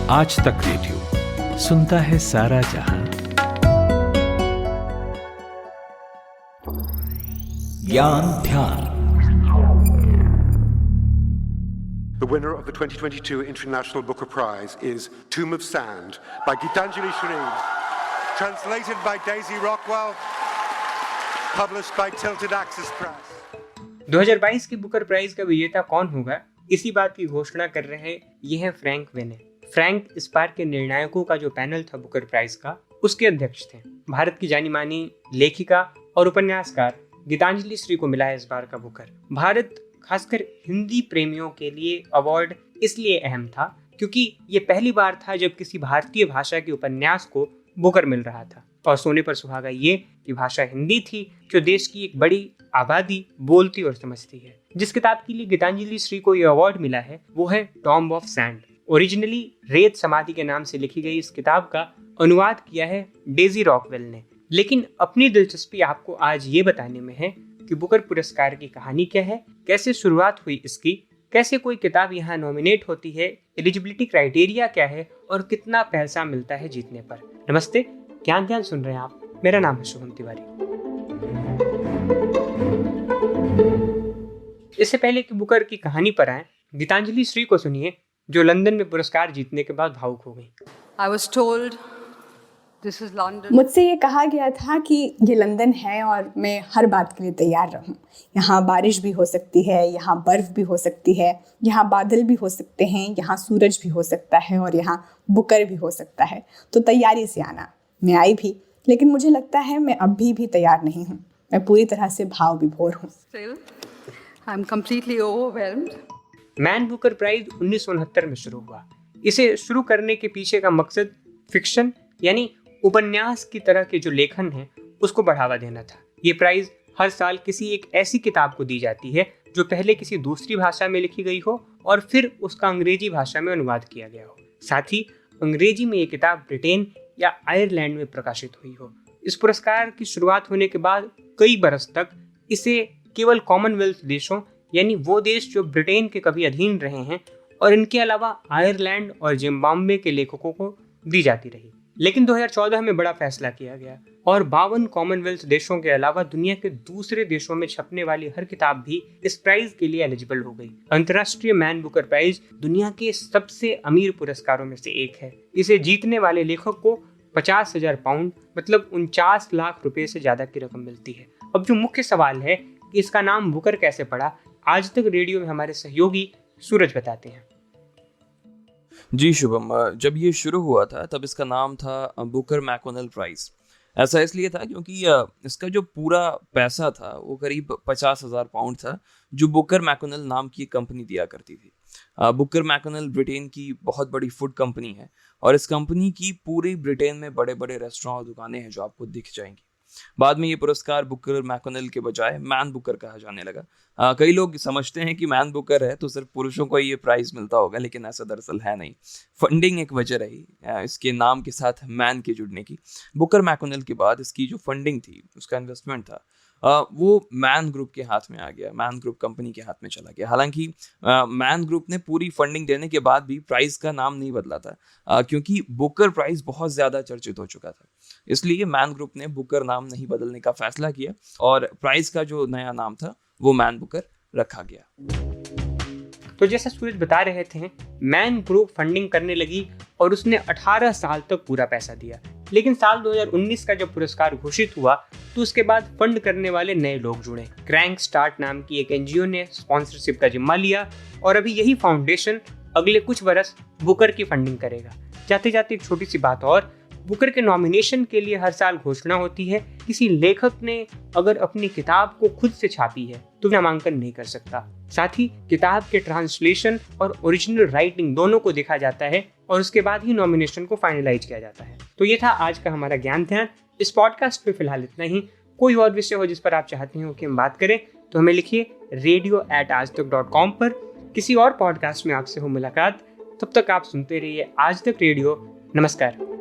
आज तक रेडियो सुनता है सारा जहां। ज्ञान ध्यान। The winner of the 2022 International Booker Prize is Tomb of Sand by Gitanjali Shree, translated by Daisy Rockwell, published by Tilted Axis Press. 2022 की बुकर प्राइज का विजेता कौन होगा, इसी बात की घोषणा कर रहे हैं ये है फ्रैंक वेने। फ्रैंक इस बार के निर्णायकों का जो पैनल था बुकर प्राइज का, उसके अध्यक्ष थे। भारत की जानी मानी लेखिका और उपन्यासकार गीतांजलि श्री को मिला है इस बार का बुकर। भारत खासकर हिंदी प्रेमियों के लिए अवार्ड इसलिए अहम था क्योंकि ये पहली बार था जब किसी भारतीय भाषा के उपन्यास को बुकर मिल रहा था। और सोने पर सुहागा ये कि भाषा हिंदी थी, जो देश की एक बड़ी आबादी बोलती और समझती है। जिस किताब के लिए गीतांजलि श्री को यह अवार्ड मिला है वो है टॉम्ब ऑफ सैंड। ओरिजिनली रेत समाधि के नाम से लिखी गई इस किताब का अनुवाद किया है डेजी रॉकवेल ने। लेकिन अपनी दिलचस्पी आपको आज ये बताने में है कि बुकर पुरस्कार की कहानी क्या है, कैसे शुरुआत हुई इसकी, कैसे कोई किताब यहाँ नॉमिनेट होती है, एलिजिबिलिटी क्राइटेरिया क्या है और कितना पैसा मिलता है जीतने पर। नमस्ते, ज्ञान ध्यान सुन रहे हैं आप। मेरा नाम है शुभम तिवारी। इससे पहले कि बुकर की कहानी पर आए, गीतांजलि श्री को सुनिए जो लंदन में पुरस्कार जीतने के बाद भावुक हो गई। I was told this is London. मुझसे ये कहा गया था कि ये लंदन है और मैं हर बात के लिए तैयार रहूं। यहाँ बारिश भी हो सकती है, यहाँ बर्फ भी हो सकती है, यहाँ बादल भी हो सकते हैं, यहाँ सूरज भी हो सकता है और यहाँ बुकर भी हो सकता है। तो तैयारी से आना। मैं आई भी, लेकिन मुझे लगता है मैं अभी भी तैयार नहीं हूँ। मैं पूरी तरह से भाव विभोर हूँ। Still, I'm completely overwhelmed. Man Booker prize 1969 में शुरू हुआ। इसे शुरू करने के पीछे का मकसद फिक्शन यानी उपन्यास की तरह के जो लेखन है उसको बढ़ावा देना था। ये प्राइज हर साल किसी एक ऐसी किताब को दी जाती है जो पहले किसी दूसरी भाषा में लिखी गई हो और फिर उसका अंग्रेजी भाषा में अनुवाद किया गया हो। साथ ही अंग्रेजी में ये किताब ब्रिटेन या आयरलैंड में प्रकाशित हुई हो। इस पुरस्कार की शुरुआत होने के बाद कई बरस तक इसे केवल कॉमनवेल्थ देशों यानी वो देश जो ब्रिटेन के कभी अधीन रहे हैं और इनके अलावा आयरलैंड और जिम्बाब्वे के लेखकों को दी जाती रही। लेकिन 2014 में बड़ा फैसला किया गया और 52 कॉमनवेल्थ देशों के अलावा दुनिया के दूसरे देशों में छपने वाली हर किताब भी इस प्राइज के लिए एलिजिबल हो गई। अंतर्राष्ट्रीय मैन बुकर प्राइज दुनिया के सबसे अमीर पुरस्कारों में से एक है। इसे जीतने वाले लेखक को 50,000 पाउंड मतलब 49 लाख रुपए से ज्यादा की रकम मिलती है। अब जो मुख्य सवाल है कि इसका नाम बुकर कैसे पड़ा, आज तक रेडियो में हमारे सहयोगी सूरज बताते हैं। जी शुभम, जब ये शुरू हुआ था तब इसका नाम था बुकर मैकोनेल प्राइज। ऐसा इसलिए था क्योंकि इसका जो पूरा पैसा था वो करीब 50,000 पाउंड था, जो बुकर मैकोनेल नाम की कंपनी दिया करती थी। बुकर मैकोनेल ब्रिटेन की बहुत बड़ी फूड कंपनी है और इस कंपनी की पूरी ब्रिटेन में बड़े बड़े रेस्टोरेंट और दुकानें हैं जो आपको दिख जाएंगी। बाद में ये पुरस्कार बुकर मैकोनेल के बजाय मैन बुकर कहा जाने लगा। कई लोग समझते हैं कि मैन बुकर है तो सिर्फ पुरुषों को ये प्राइज मिलता होगा, लेकिन ऐसा दरअसल है नहीं। फंडिंग एक वजह रही इसके नाम के साथ मैन के जुड़ने की। बुकर मैकोनेल के बाद इसकी जो फंडिंग थी, उसका इन्वेस्टमेंट था, वो मैन ग्रुप के हाथ में आ गया, मैन ग्रुप कंपनी के हाथ में चला गया। हालांकि मैन ग्रुप ने पूरी फंडिंग देने के बाद भी प्राइज का नाम नहीं बदला था, क्योंकि बुकर प्राइज बहुत ज़्यादा चर्चित हो चुका था। इसलिए मैन ग्रुप ने बुकर नाम नहीं बदलने का फैसला किया और प्राइज का जो नया नाम था वो मैन बुकर रखा गया। तो जैसा सूरज बता रहे थे, मैन ग्रुप फंडिंग करने लगी और उसने 18 साल तक पूरा पैसा दिया। लेकिन साल 2019 का जब पुरस्कार घोषित हुआ तो उसके बाद फंड करने वाले नए लोग जुड़े। क्रैंक स्टार्ट नाम की एक एनजीओ ने स्पॉन्सरशिप का जिम्मा लिया और अभी यही फाउंडेशन अगले कुछ बरस बुकर की फंडिंग करेगा। जाते जाते एक छोटी सी बात और, बुकर के नॉमिनेशन के लिए हर साल घोषणा होती है। किसी लेखक ने अगर अपनी किताब को खुद से छापी है तो नामांकन नहीं कर सकता। साथ ही किताब के ट्रांसलेशन और ओरिजिनल राइटिंग दोनों को देखा जाता है और उसके बाद ही नॉमिनेशन को फाइनलाइज किया जाता है। तो ये था आज का हमारा ज्ञान ध्यान। इस पॉडकास्ट पे फिलहाल इतना ही। कोई और विषय हो जिस पर आप चाहते हो कि हम बात करें तो हमें लिखिए radio@aajtak.com पर। किसी और पॉडकास्ट में आपसे हो मुलाकात। तब तक आप सुनते रहिए आज तक रेडियो। नमस्कार।